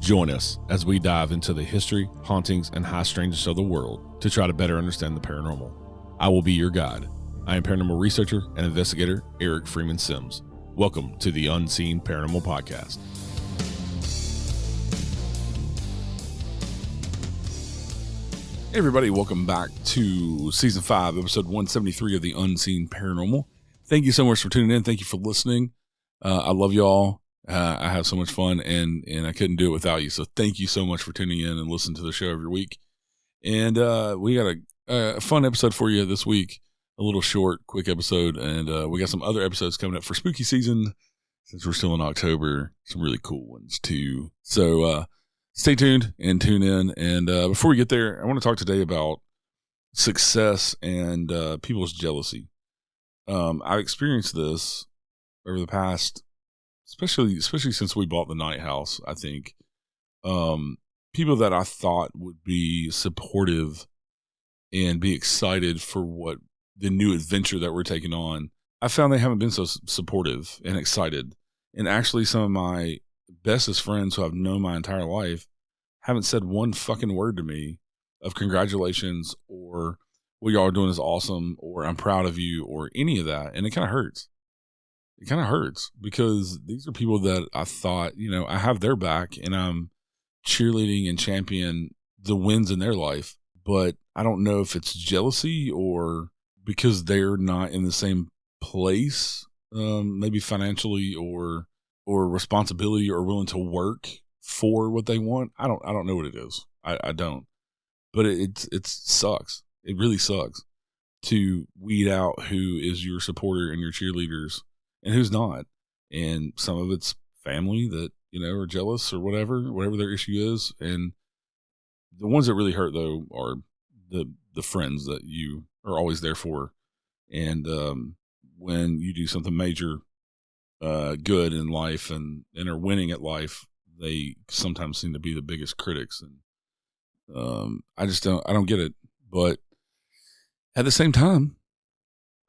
Join us as we dive into the history, hauntings, and high strangeness of the world to try to better understand the paranormal. I will be your guide. I am paranormal researcher and investigator Eric Freeman Sims. Welcome to the Unseen Paranormal Podcast. Hey everybody, welcome back to Season 5, Episode 173 of the Unseen Paranormal. Thank you so much for tuning in. Thank you for listening. I love y'all. I have so much fun, and I couldn't do it without you. So thank you so much for tuning in and listening to the show every week. And we got a fun episode for you this week, a little short, quick episode. And we got some other episodes coming up for spooky season, since we're still in October. Some really cool ones too. So stay tuned and tune in. And before we get there, I want to talk today about success and people's jealousy. I've experienced this over the past, especially since we bought the night house. I think people that I thought would be supportive and be excited for what the new adventure that we're taking on, I found they haven't been so supportive and excited. And actually, some of my bestest friends who I've known my entire life haven't said one fucking word to me of congratulations or what y'all are doing is awesome or I'm proud of you or any of that. And it kind of hurts. It kind of hurts because these are people that I thought, I have their back and I'm cheerleading and champion the wins in their life. But I don't know if it's jealousy or because they're not in the same place, maybe financially or responsibility or willing to work for what they want. I don't know what it is. I don't. But it sucks. It really sucks to weed out who is your supporter and your cheerleaders and who's not. And some of it's family that, are jealous or whatever their issue is. And the ones that really hurt though are the friends that you are always there for. And when you do something major, good in life and are winning at life, they sometimes seem to be the biggest critics. And I don't get it. But at the same time,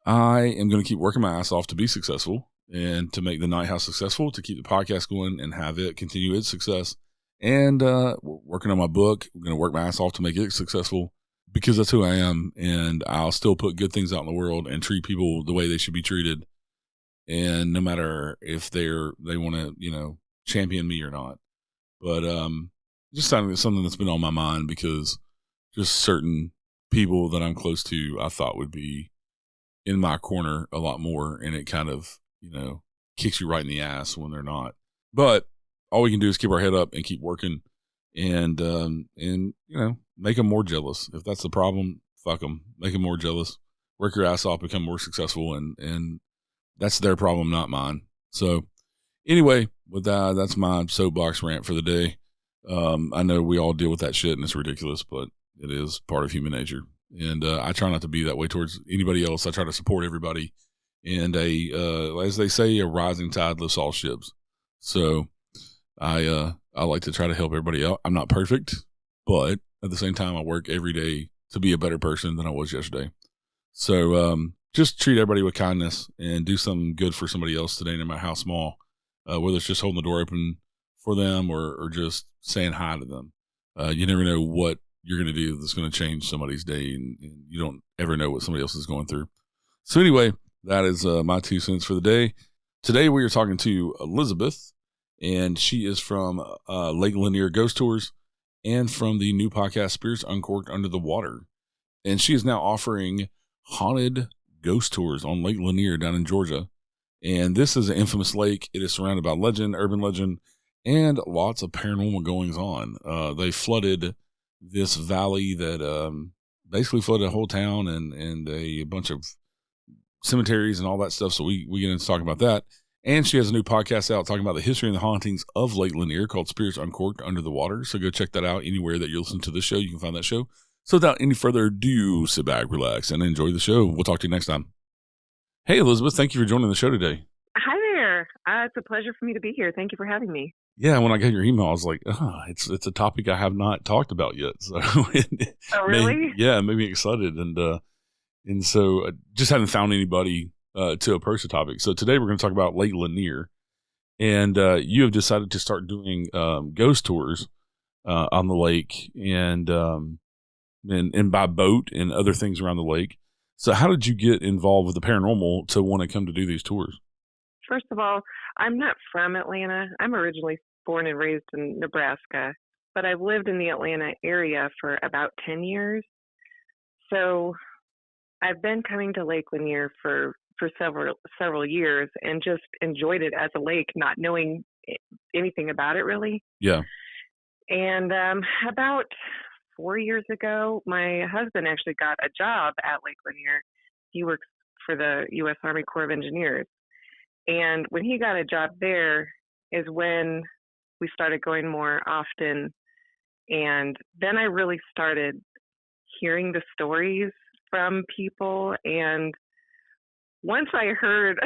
I am going to keep working my ass off to be successful and to make the night house successful, to keep the podcast going and have it continue its success. And working on my book, I'm going to work my ass off to make it successful because that's who I am. And I'll still put good things out in the world and treat people the way they should be treated. And no matter if they want to, champion me or not. But just something that's been on my mind because just certain people that I'm close to, I thought would be in my corner a lot more. And it kind of, kicks you right in the ass when they're not. But all we can do is keep our head up and keep working and make them more jealous. If that's the problem, fuck them. Make them more jealous. Work your ass off, become more successful. And that's their problem, not mine. So anyway, with that, that's my soapbox rant for the day. I know we all deal with that shit and it's ridiculous, but it is part of human nature. And I try not to be that way towards anybody else. I try to support everybody. And as they say, a rising tide lifts all ships. So I like to try to help everybody out. I'm not perfect, but at the same time, I work every day to be a better person than I was yesterday. So just treat everybody with kindness and do something good for somebody else today, no matter how small, whether it's just holding the door open for them or just saying hi to them. You never know what you're going to do that's going to change somebody's day, and you don't ever know what somebody else is going through. So anyway, that is my 2 cents for the day. Today we are talking to Elizabeth, and she is from Lake Lanier Ghost Tours and from the new podcast Spirits Uncorked Under the Water. And she is now offering haunted ghost tours on Lake Lanier down in Georgia. And this is an infamous lake. It is surrounded by legend, urban legend, and lots of paranormal goings on. They flooded this valley that basically flooded a whole town and a bunch of cemeteries and all that stuff. So we get into talking about that. And she has a new podcast out talking about the history and the hauntings of Lake Lanier called Spirits Uncorked Under the Water. So go check that out anywhere that you listen to this show. You can find that show. So without any further ado, sit back, relax, and enjoy the show. We'll talk to you next time. Hey, Elizabeth, thank you for joining the show today. Hi there. It's a pleasure for me to be here. Thank you for having me. Yeah, when I got your email, I was like, it's a topic I have not talked about yet. So Oh, really? It made me excited. And so I just hadn't found anybody to approach the topic. So today we're going to talk about Lake Lanier. and you have decided to start doing ghost tours on the lake and by boat and other things around the lake. So how did you get involved with the paranormal to want to come to do these tours? First of all, I'm not from Atlanta. I'm originally born and raised in Nebraska, but I've lived in the Atlanta area for about 10 years. So I've been coming to Lake Lanier for several years and just enjoyed it as a lake, not knowing anything about it really. Yeah. And about 4 years ago, my husband actually got a job at Lake Lanier. He works for the U.S. Army Corps of Engineers. And when he got a job there is when we started going more often. And then I really started hearing the stories from people. And once I heard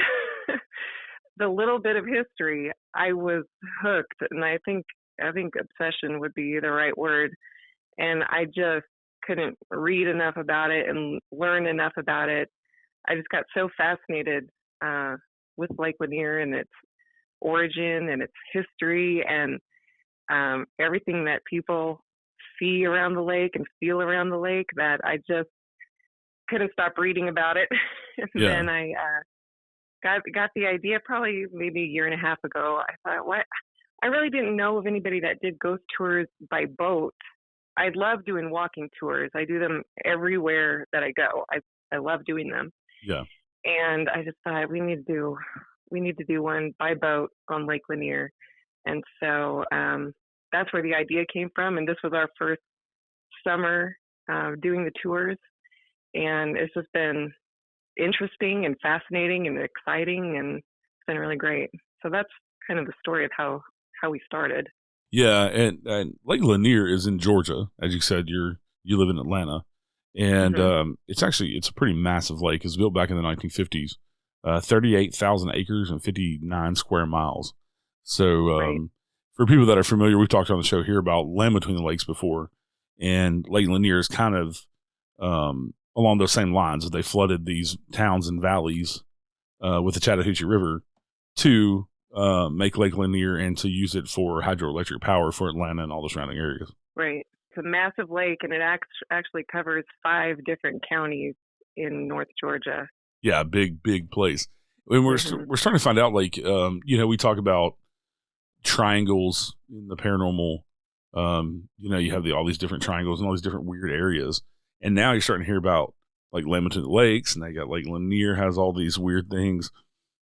the little bit of history, I was hooked. And I think obsession would be the right word. And I just couldn't read enough about it and learn enough about it. I just got so fascinated with Lake Lanier and its origin and its history and everything that people see around the lake and feel around the lake that I just couldn't stop reading about it. And Yeah. then I got the idea probably maybe a year and a half ago. I thought, what? I really didn't know of anybody that did ghost tours by boat. I love doing walking tours. I do them everywhere that I go. I love doing them. Yeah. And I just thought we need to do one by boat on Lake Lanier. And so that's where the idea came from. And this was our first summer doing the tours. And it's just been interesting and fascinating and exciting, and it's been really great. So that's kind of the story of how we started. Yeah, and Lake Lanier is in Georgia, as you said. You live in Atlanta, and Mm-hmm. it's a pretty massive lake. It was built back in the 1950s, 38,000 acres and 59 square miles. So Right. for people that are familiar, we've talked on the show here about Land Between the Lakes before, and Lake Lanier is kind of along those same lines. They flooded these towns and valleys with the Chattahoochee River to make Lake Lanier and to use it for hydroelectric power for Atlanta and all the surrounding areas. Right. It's a massive lake, and it actually covers 5 different counties in North Georgia. Yeah, big place. And Hmm. we're starting to find out, like, we talk about triangles in the paranormal. You have all these different triangles and all these different weird areas, and now you're starting to hear about like Lamington Lakes, and they got Lake Lanier has all these weird things.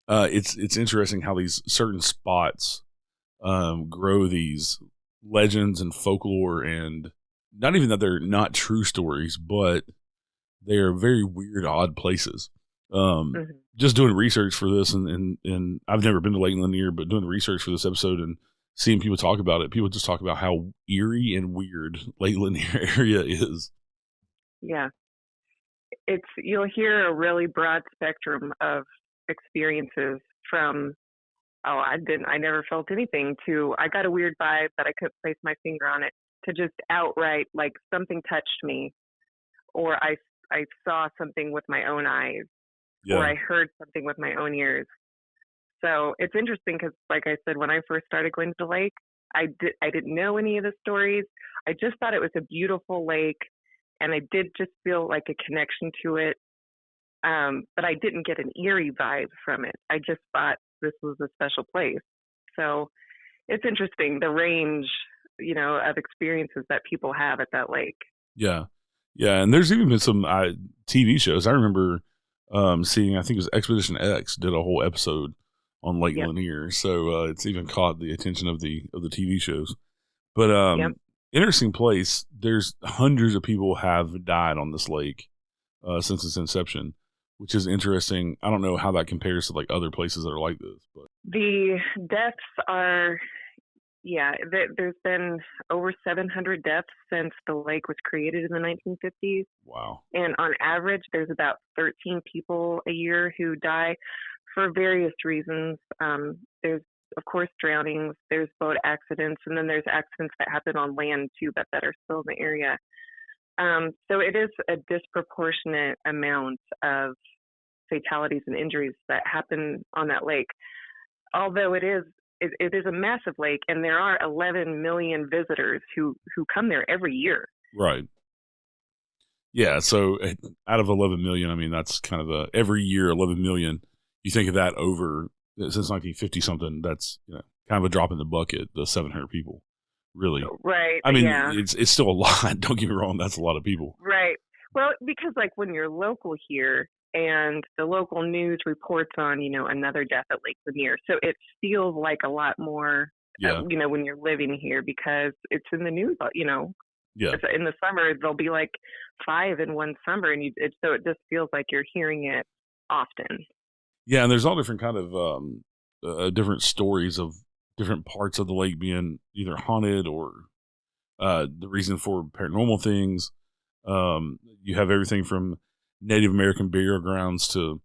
It's interesting how these certain spots grow these legends and folklore, and not even that they're not true stories, but they are very weird, odd places. Hmm. Just doing research for this, and I've never been to Lake Lanier, but doing research for this episode and seeing people talk about it, people just talk about how eerie and weird Lake Lanier area is. Yeah. You'll hear a really broad spectrum of experiences from, oh, I never felt anything, to I got a weird vibe but I couldn't place my finger on it, to just outright like something touched me, or I saw something with my own eyes, or Yeah, I heard something with my own ears. So it's interesting because, like I said, when I first started going to the lake, I didn't know any of the stories. I just thought it was a beautiful lake, and I did just feel like a connection to it. But I didn't get an eerie vibe from it. I just thought this was a special place. So it's interesting the range, of experiences that people have at that lake. yeah, yeah. And there's even been some TV shows. I remember seeing. I think it was Expedition X did a whole episode on Lake Yep. Lanier, so it's even caught the attention of the TV shows. But Yep. interesting place. There's hundreds of people have died on this lake since its inception, which is interesting. I don't know how that compares to like other places that are like this, but The deaths are, yeah, there's been over 700 deaths since the lake was created in the 1950s. wow. And on average, there's about 13 people a year who die for various reasons. There's, of course, drownings, there's boat accidents, and then there's accidents that happen on land too, but that are still in the area. So it is a disproportionate amount of fatalities and injuries that happen on that lake. Although it is it is a massive lake, and there are 11 million visitors who come there every year. Right. Yeah. So out of 11 million, I mean, that's kind of every year, 11 million. You think of that over since 1950 something, that's, kind of a drop in the bucket, the 700 people, really. Right. I mean, Yeah. it's still a lot. Don't get me wrong. That's a lot of people. Right. Well, because like when you're local here and the local news reports on, another death at Lake Lanier, so it feels like a lot more, Yeah. when you're living here because it's in the news, Yeah. In the summer, there'll be like 5 in one summer, and so it just feels like you're hearing it often. Yeah. And there's all different kind of different stories of different parts of the lake being either haunted or the reason for paranormal things. You have everything from Native American burial grounds to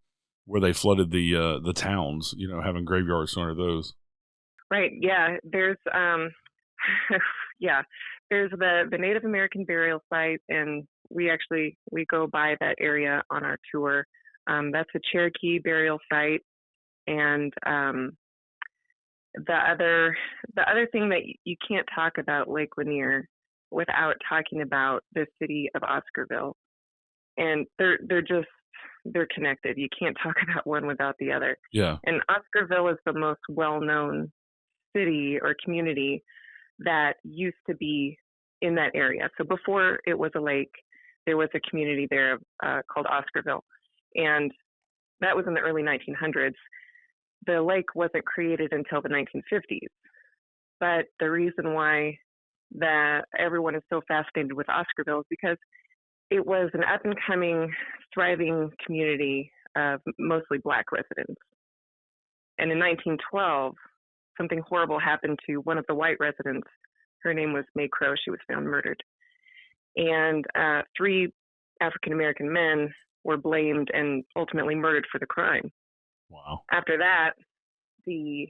where they flooded the towns, having graveyards under those. Right. Yeah. There's yeah. There's the Native American burial site, and we go by that area on our tour. That's a Cherokee burial site, and the other thing that you can't talk about Lake Lanier without talking about the city of Oscarville, and they're connected. You can't talk about one without the other. Yeah. And Oscarville is the most well-known city or community that used to be in that area. So before it was a lake, there was a community there called Oscarville, and that was in the early 1900s. The lake wasn't created until the 1950s. But the reason why that everyone is so fascinated with Oscarville is because it was an up-and-coming, thriving community of mostly Black residents. And in 1912, something horrible happened to one of the white residents. Her name was May Crow. She was found murdered. And 3 African-American men were blamed and ultimately murdered for the crime. Wow. After that, the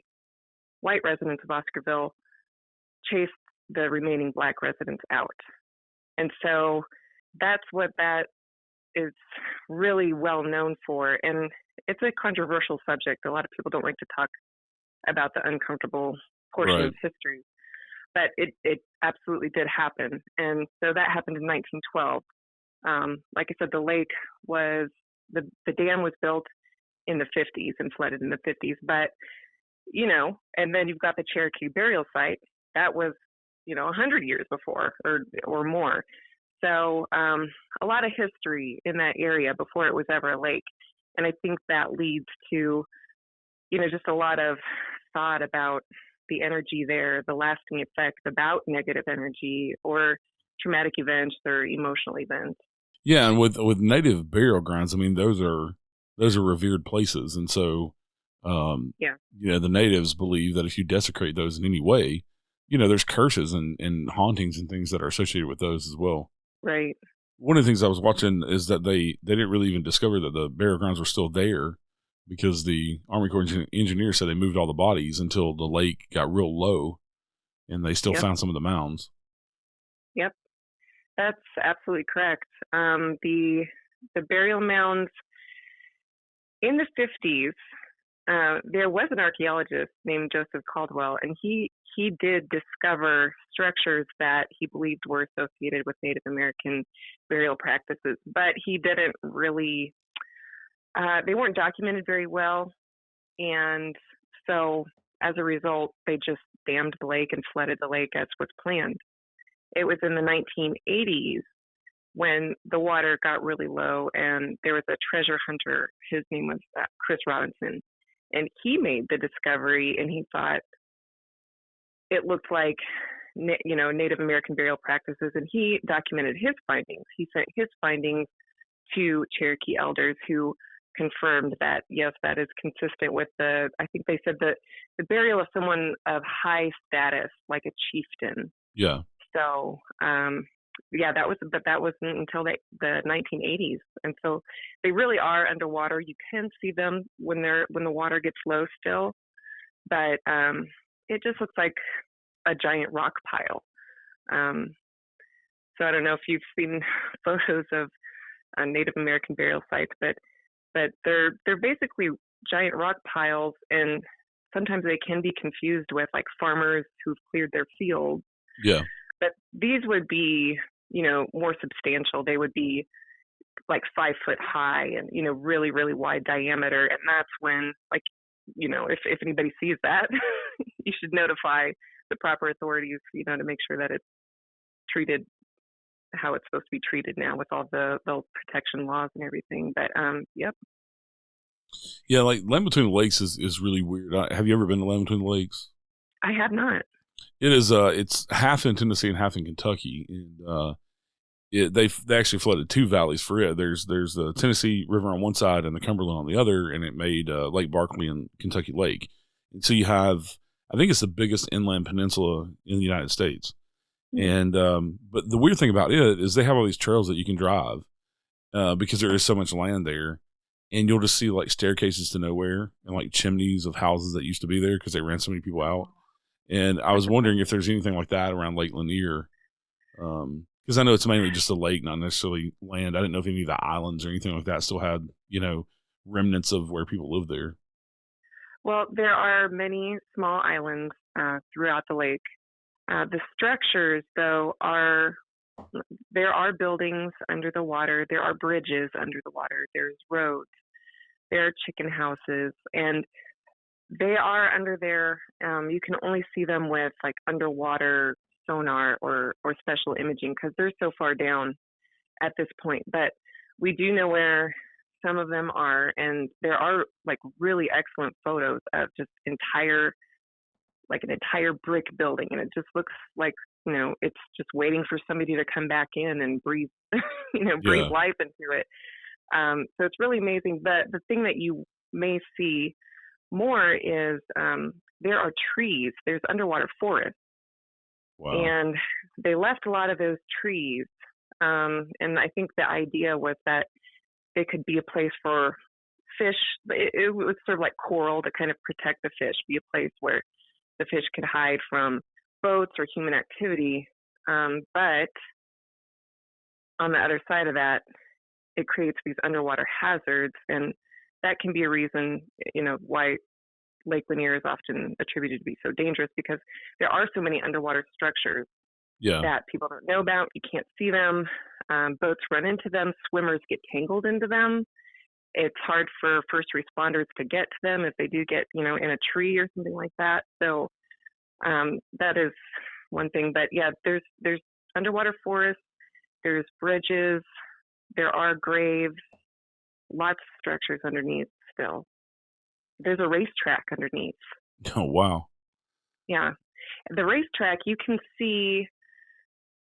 white residents of Oscarville chased the remaining Black residents out. And so that's what that is really well known for. And it's a controversial subject. A lot of people don't like to talk about the uncomfortable portion of history. But it absolutely did happen. And so that happened in 1912. Like I said, the lake the dam was built in the 50s and flooded in the 50s. But, and then you've got the Cherokee burial site. That was, 100 years before or more. So a lot of history in that area before it was ever a lake. And I think that leads to, just a lot of thought about the energy there, the lasting effects about negative energy or traumatic events or emotional events. Yeah, and with native burial grounds, I mean those are revered places, and so the natives believe that if you desecrate those in any way, there's curses and hauntings and things that are associated with those as well. Right. One of the things I was watching is that they didn't really even discover that the burial grounds were still there because the Army Corps engineers said they moved all the bodies until the lake got real low, and they still found some of the mounds. Yep, that's absolutely correct. The burial mounds in the 50s, there was an archaeologist named Joseph Caldwell, and he did discover structures that he believed were associated with Native American burial practices, but he didn't really. They weren't documented very well, and so as a result, they just dammed the lake and flooded the lake as was planned. It was in the 1980s when the water got really low, and there was a treasure hunter. His name was Chris Robinson, and he made the discovery, and he thought it looked like Native American burial practices, and he documented his findings. He sent his findings to Cherokee elders who confirmed that, yes, that is consistent with I think they said the burial of someone of high status, like a chieftain. Yeah. So, that wasn't until the 1980s. And so they really are underwater. You can see them when the water gets low still, but it just looks like a giant rock pile. So I don't know if you've seen photos of Native American burial sites, but they're basically giant rock piles, and sometimes they can be confused with like farmers who've cleared their fields. Yeah. But these would be, more substantial. They would be like 5 foot high and, really, really wide diameter. And that's when, like, if anybody sees that, you should notify the proper authorities, to make sure that it's treated how it's supposed to be treated now with all the protection laws and everything. But, yep. Yeah, like Land Between the Lakes is really weird. Have you ever been to Land Between the Lakes? I have not. It is. It's half in Tennessee and half in Kentucky, and they actually flooded two valleys for it. There's the Tennessee River on one side and the Cumberland on the other, and it made Lake Barkley and Kentucky Lake. And so you have, I think it's the biggest inland peninsula in the United States. And but the weird thing about it is they have all these trails that you can drive because there is so much land there, and you'll just see like staircases to nowhere and like chimneys of houses that used to be there because they ran so many people out. And I was wondering if there's anything like that around Lake Lanier, because I know it's mainly just a lake, not necessarily land. I didn't know if any of the islands or anything like that still had, remnants of where people lived there. Well, there are many small islands throughout the lake. The structures, though, there are buildings under the water. There are bridges under the water. There's roads. There are chicken houses, and they are under there. You can only see them with like underwater sonar or special imaging because they're so far down at this point. But we do know where some of them are, and there are like really excellent photos of just an entire brick building, and it just looks like it's just waiting for somebody to come back in and breathe breathe life into it. So it's really amazing. But the thing that you may see more is there are trees. There's underwater forest. Wow. And they left a lot of those trees. And I think the idea was that it could be a place for fish. It was sort of like coral to kind of protect the fish, be a place where the fish could hide from boats or human activity. But on the other side of that, it creates these underwater hazards. And that can be a reason, why Lake Lanier is often attributed to be so dangerous, because there are so many underwater structures that people don't know about. You can't see them. Boats run into them. Swimmers get tangled into them. It's hard for first responders to get to them if they do get, in a tree or something like that. So that is one thing. But yeah, there's underwater forests. There's bridges. There are graves. Lots of structures underneath still. There's a racetrack underneath. Oh, wow. Yeah. The racetrack, you can see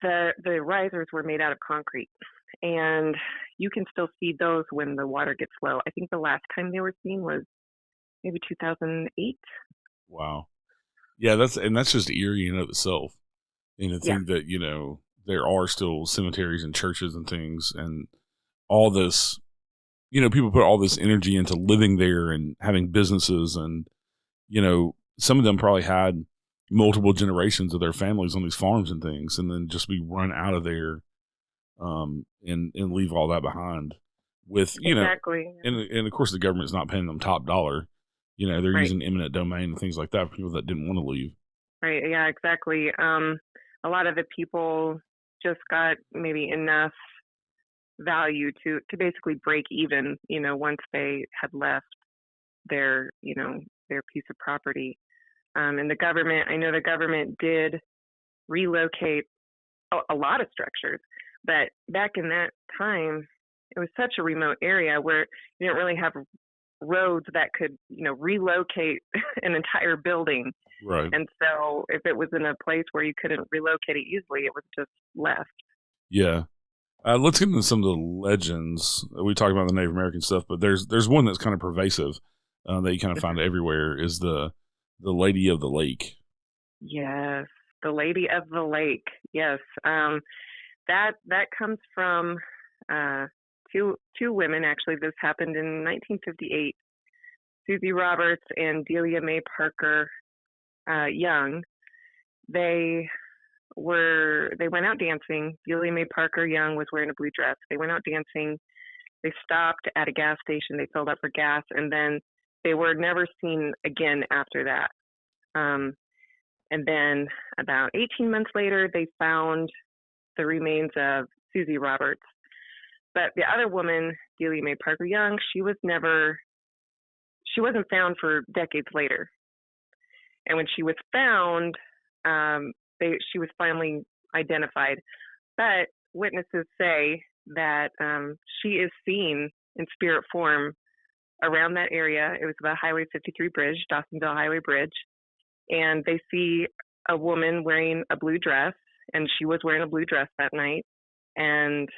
the risers were made out of concrete, and you can still see those when the water gets low. I think the last time they were seen was maybe 2008. Wow. Yeah, that's just eerie in and of itself. And to think that, there are still cemeteries and churches and things, and all this, people put all this energy into living there and having businesses, and, some of them probably had multiple generations of their families on these farms and things, and then just be run out of there and leave all that behind with, exactly. And of course the government's not paying them top dollar. They're using eminent domain and things like that for people that didn't want to leave. Right. Yeah, exactly. A lot of the people just got maybe enough value to basically break even, once they had left their piece of property. And I know the government did relocate a lot of structures, but back in that time, it was such a remote area where you didn't really have roads that could, relocate an entire building. Right. And so if it was in a place where you couldn't relocate it easily, it was just left. Yeah. Let's get into some of the legends. We talked about the Native American stuff, but there's one that's kind of pervasive that you kind of find everywhere is the Lady of the Lake. Yes, the Lady of the Lake. Yes, that comes from two women. Actually, this happened in 1958. Susie Roberts and Delia Mae Parker Young. They went out dancing. Delia Mae Parker Young was wearing a blue dress. They went out dancing. They stopped at a gas station. They filled up for gas, and then they were never seen again after that. And then about 18 months later, they found the remains of Susie Roberts. But the other woman, Delia Mae Parker Young, she wasn't found for decades later. And when she was found, she was finally identified. But witnesses say that she is seen in spirit form around that area. It was the Highway 53 bridge, Dawsonville Highway Bridge. And they see a woman wearing a blue dress, and she was wearing a blue dress that night. And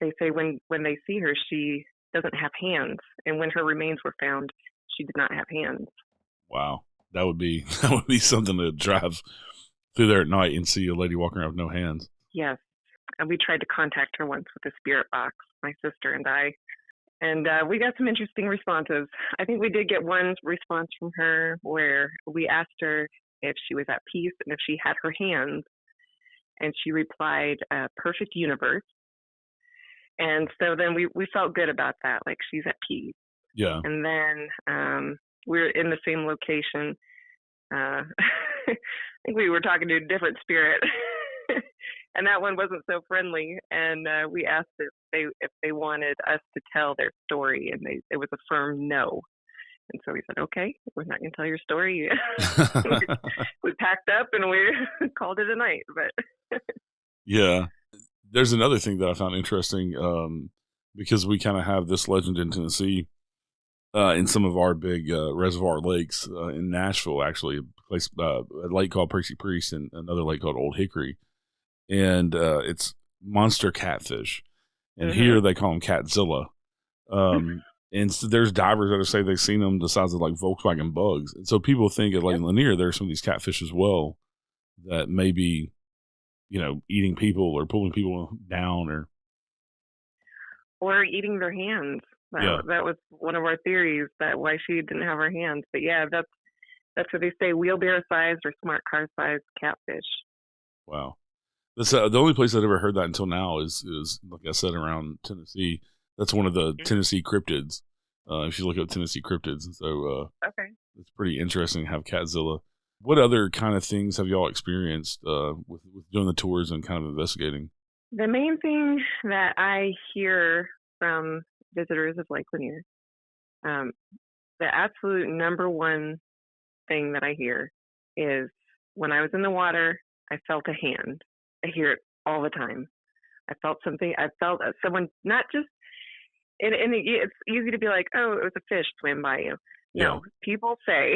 they say when they see her, she doesn't have hands. And when her remains were found, she did not have hands. Wow. That would be something to drive through there at night and see a lady walking around with no hands. Yes. And we tried to contact her once with a spirit box, my sister and I. And we got some interesting responses. I think we did get one response from her where we asked her if she was at peace and if she had her hands. And she replied, perfect universe. And so then we felt good about that, like she's at peace. Yeah. And then we're in the same location. I think we were talking to a different spirit. And that one wasn't so friendly. And we asked if they wanted us to tell their story, and it was a firm no. And so we said, okay, we're not going to tell your story. We packed up and we called it a night. But yeah, there's another thing that I found interesting because we kind of have this legend in Tennessee in some of our big reservoir lakes in Nashville, actually, a lake called Percy Priest and another lake called Old Hickory. And it's monster catfish, and here they call them catzilla. And so there's divers that say they've seen them the size of like Volkswagen bugs, and so people think at Lake Lanier there's some of these catfish as well that may be, eating people or pulling people down or eating their hands. That was one of our theories, that why she didn't have her hands. But yeah, that's what they say: wheelbarrow sized or smart car sized catfish. Wow. That's the only place I'd ever heard that until now is like I said, around Tennessee. That's one of the Tennessee cryptids. If you look up Tennessee cryptids, and so okay, it's pretty interesting to have catzilla. What other kind of things have y'all experienced with doing the tours and kind of investigating? The main thing that I hear from visitors of Lake Lanier, the absolute number one thing that I hear is when I was in the water, I felt a hand. I hear it all the time. I felt something. I felt someone, not just, and it's easy to be like, oh, it was a fish swam by you. No, people say,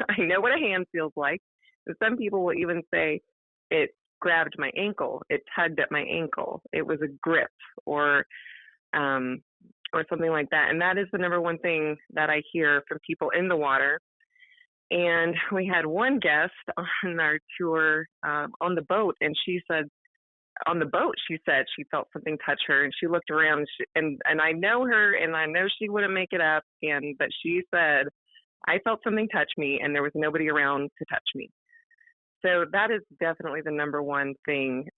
I know what a hand feels like. And some people will even say, it grabbed my ankle. It tugged at my ankle. It was a grip or something like that. And that is the number one thing that I hear from people in the water. And we had one guest on our tour on the boat, and she said, on the boat, she said she felt something touch her, and she looked around, and I know her, and I know she wouldn't make it up, but she said, I felt something touch me, and there was nobody around to touch me. So that is definitely the number one thing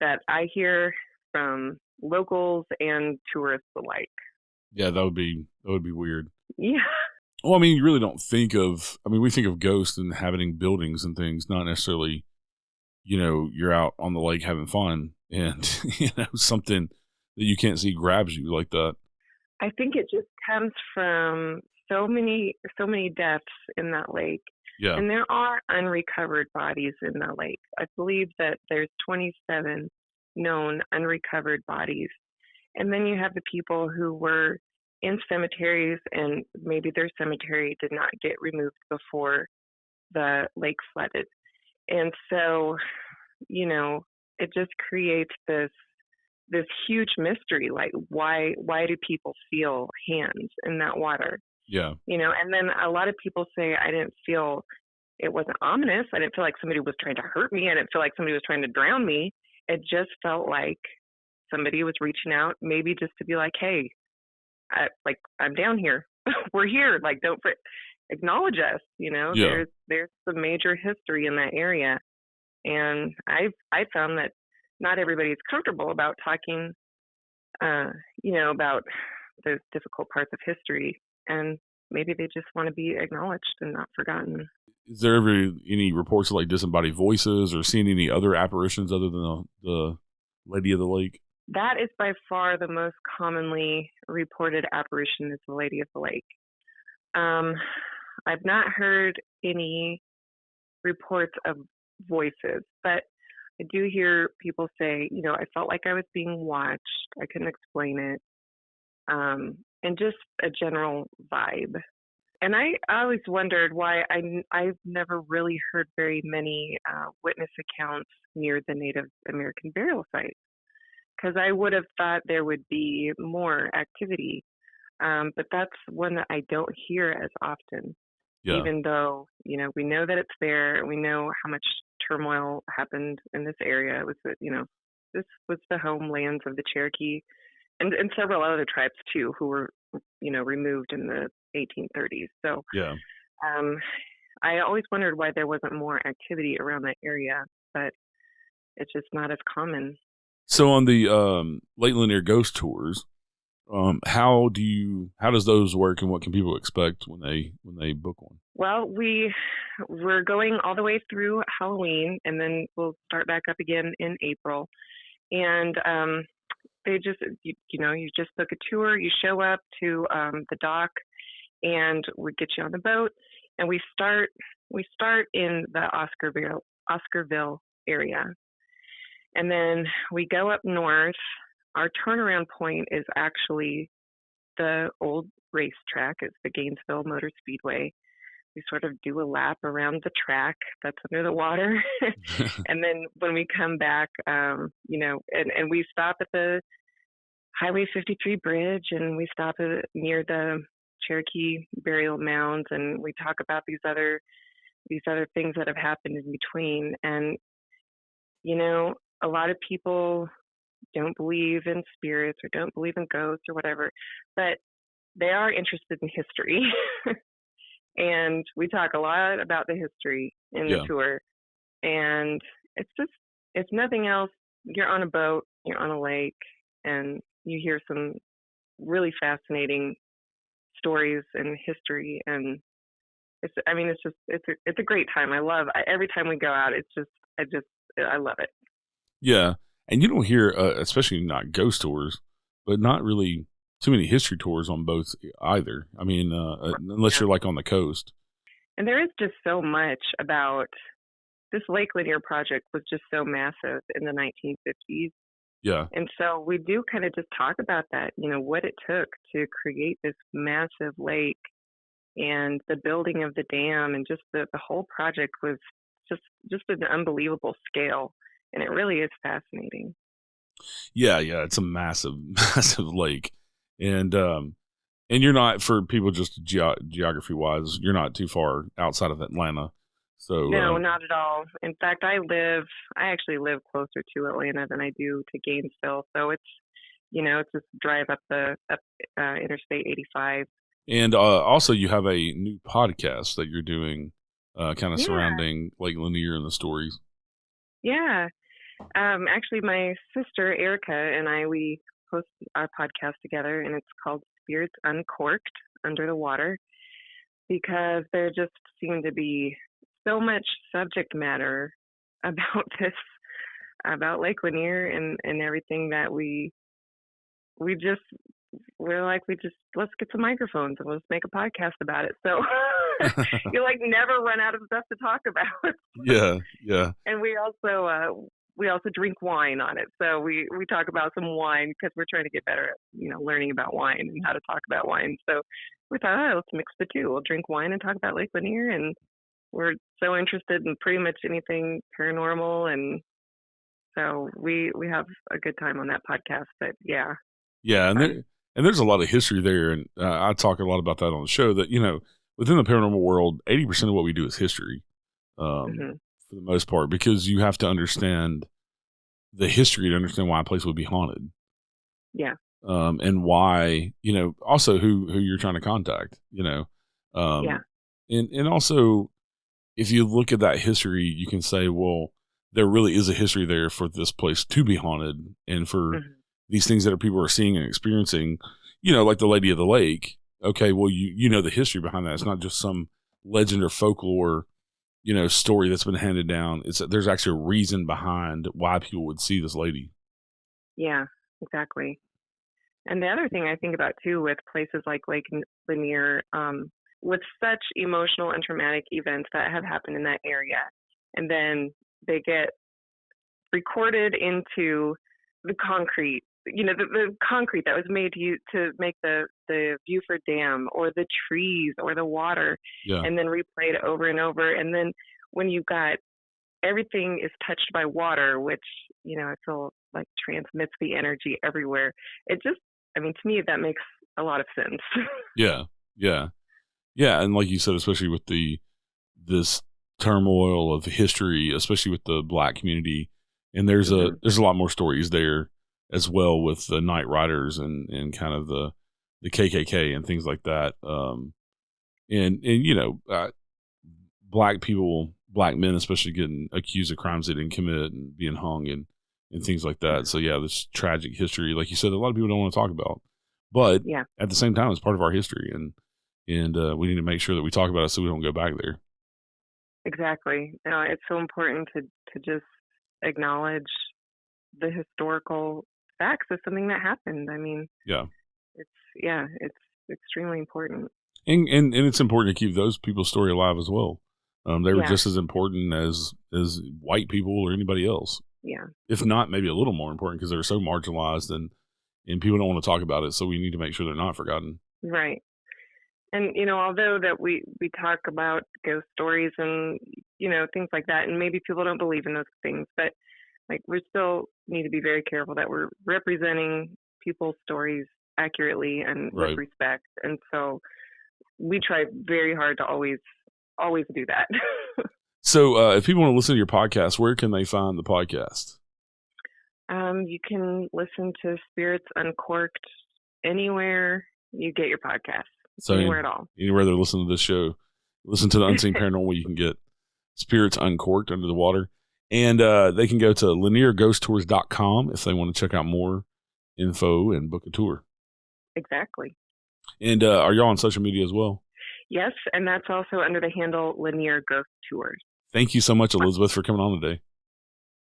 that I hear from locals and tourists alike. Yeah, that would be weird. Yeah. Well, I mean, you really don't think of, we think of ghosts inhabiting buildings and things, not necessarily, you're out on the lake having fun and, something that you can't see grabs you like that. I think it just comes from so many deaths in that lake. Yeah. And there are unrecovered bodies in that lake. I believe that there's 27 known unrecovered bodies. And then you have the people who were in cemeteries, and maybe their cemetery did not get removed before the lake flooded. And so, it just creates this huge mystery, like why do people feel hands in that water? Yeah. And then a lot of people say, it wasn't ominous. I didn't feel like somebody was trying to hurt me. I didn't feel like somebody was trying to drown me. It just felt like somebody was reaching out, maybe just to be like, hey, I'm down here. We're here. Like, don't acknowledge us. Yeah. There's some major history in that area. And I found that not everybody is comfortable about talking, about those difficult parts of history. And maybe they just want to be acknowledged and not forgotten. Is there ever any reports of like disembodied voices or seeing any other apparitions other than the Lady of the Lake? That is by far the most commonly reported apparition is the Lady of the Lake. I've not heard any reports of voices, but I do hear people say, I felt like I was being watched. I couldn't explain it. And just a general vibe. And I always wondered why I've never really heard very many witness accounts near the Native American burial site, because I would have thought there would be more activity. But that's one that I don't hear as often, even though, we know that it's there. We know how much turmoil happened in this area. It was, this was the homelands of the Cherokee and several other tribes too, who were, removed in the 1830s. So I always wondered why there wasn't more activity around that area, but it's just not as common. So on the Lake Lanier ghost tours, how does those work, and what can people expect when they book one? Well, we're going all the way through Halloween, and then we'll start back up again in April. And they just, you just book a tour. You show up to the dock, and we get you on the boat, and we start in the Oscarville area, and then we go up north. Our turnaround point is actually the old racetrack. It's the Gainesville Motor Speedway. We sort of do a lap around the track that's under the water. And then when we come back, and we stop at the Highway 53 bridge, and we stop near the Cherokee burial mounds, and we talk about these other things that have happened in between. And, a lot of people don't believe in spirits or don't believe in ghosts or whatever, but they are interested in history. And we talk a lot about the history in the tour. And it's nothing else. You're on a boat, you're on a lake, and you hear some really fascinating stories and history. And it's a great time. Every time we go out, I love it. Yeah. And you don't hear, especially not ghost tours, but not really too many history tours on boats either. I mean, unless you're like on the coast. And there is just so much about this Lake Lanier project was just so massive in the 1950s. Yeah. And so we do kind of just talk about that, what it took to create this massive lake and the building of the dam, and just the whole project was just an unbelievable scale. And it really is fascinating. Yeah, it's a massive, massive lake. And you're not, for people just geography wise, you're not too far outside of Atlanta. So no, not at all. In fact, I actually live closer to Atlanta than I do to Gainesville. So it's, it's just drive up Interstate 85. And also you have a new podcast that you're doing kind of surrounding Lake Lanier and the stories. Yeah. Actually, my sister, Erica, and we host our podcast together, and it's called Spirits Uncorked, Under the Water, because there just seemed to be so much subject matter about Lake Lanier and everything that let's get some microphones and let's make a podcast about it. So you never run out of stuff to talk about. Yeah. And we also drink wine on it. So we talk about some wine because we're trying to get better at, learning about wine and how to talk about wine. So we thought, let's mix the two. We'll drink wine and talk about Lake Lanier. And we're so interested in pretty much anything paranormal. And so we have a good time on that podcast. But yeah. Yeah. And there's a lot of history there. And I talk a lot about that on the show that, within the paranormal world, 80% of what we do is history. For the most part, because you have to understand the history to understand why a place would be haunted. Yeah. And why, also who you're trying to contact, Yeah. And also, if you look at that history, you can say, well, there really is a history there for this place to be haunted, and for these things that people are seeing and experiencing, like the Lady of the Lake. Okay, well, you know the history behind that. It's not just some legend or folklore, story that's been handed down. There's actually a reason behind why people would see this lady. Yeah, exactly. And the other thing I think about too with places like Lake Lanier, with such emotional and traumatic events that have happened in that area, and then they get recorded into the concrete, the concrete that was made to make the Buford Dam, or the trees, or the water, Yeah. and then replayed over and over. And then when you've got everything is touched by water, which, I feel like transmits the energy everywhere. It just, to me, that makes a lot of sense. Yeah. And like you said, especially with this turmoil of history, especially with the Black community, and there's a lot more stories there as well with the Night Riders and kind of the KKK and things like that. Black people, Black men especially, getting accused of crimes they didn't commit and being hung and things like that. So yeah, this tragic history, like you said, a lot of people don't want to talk about, but at the same time, it's part of our history, and we need to make sure that we talk about it so we don't go back there. Exactly. It's so important to just acknowledge the historical facts of something that happened. It's extremely important. And it's important to keep those people's story alive as well. They were just as important as white people or anybody else. Yeah. If not, maybe a little more important, because they were so marginalized and people don't want to talk about it. So we need to make sure they're not forgotten. Right. And, although that we talk about ghost stories and, things like that, and maybe people don't believe in those things, but we still need to be very careful that we're representing people's stories accurately and with respect. And so we try very hard to always do that. So if people want to listen to your podcast, where can they find the podcast? You can listen to Spirits Uncorked anywhere you get your podcast. So anywhere at all. Anywhere they're listening to this show, listen to the Unseen Paranormal, you can get Spirits Uncorked, Under the Water. And they can go to lanierghosttours.com if they want to check out more info and book a tour. Exactly. And are y'all on social media as well? Yes, and that's also under the handle Lanier Ghost Tours. Thank you so much, Elizabeth, for coming on today.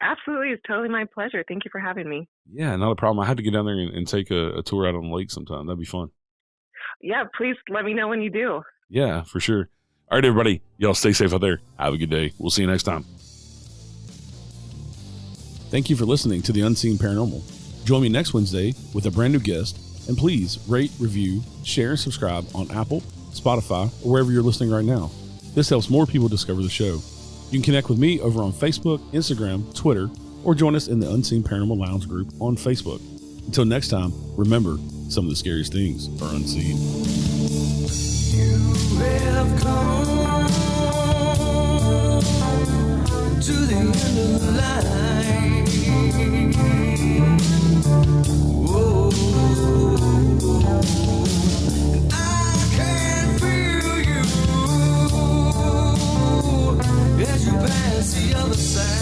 Absolutely. It's totally my pleasure. Thank you for having me. Yeah, not a problem. I had to get down there and take a tour out on the lake sometime. That'd be fun. Yeah, please let me know when you do. Yeah, for sure. All right, everybody. Y'all stay safe out there. Have a good day. We'll see you next time. Thank you for listening to The Unseen Paranormal. Join me next Wednesday with a brand new guest. And please rate, review, share, and subscribe on Apple, Spotify, or wherever you're listening right now. This helps more people discover the show. You can connect with me over on Facebook, Instagram, Twitter, or join us in the Unseen Paranormal Lounge group on Facebook. Until next time, remember, some of the scariest things are unseen. You have come to the end of the line. Whoa. And I can feel you as you pass the other side.